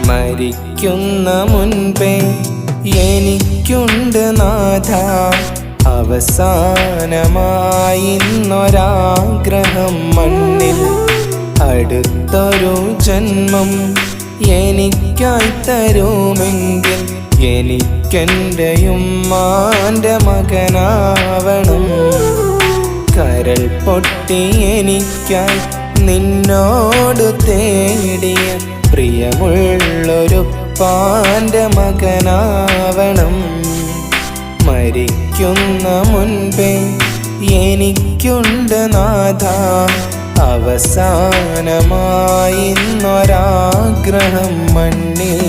മരിക്കുന്ന മുൻപേ എനിക്കുണ്ട് നാഥ അവസാനമായിന്നൊരാഗ്രഹം മണ്ണിൽ അടുത്തൊരു ജന്മം എനിക്കായി തരുമെങ്കിൽ എനിക്കെൻ്റെ ഉമ്മാൻ്റെ മകനാവണം. കരൾ പൊട്ടി എനിക്കായി നിന്നോട് തേടിയ പ്രിയമുള്ളൊരുപ്പാൻ്റെ മകനാവണം. മരിക്കുന്ന മുൻപേ എനിക്കുണ്ട് നാഥ അവസാനമായിന്നൊരാഗ്രഹം മണ്ണിൽ.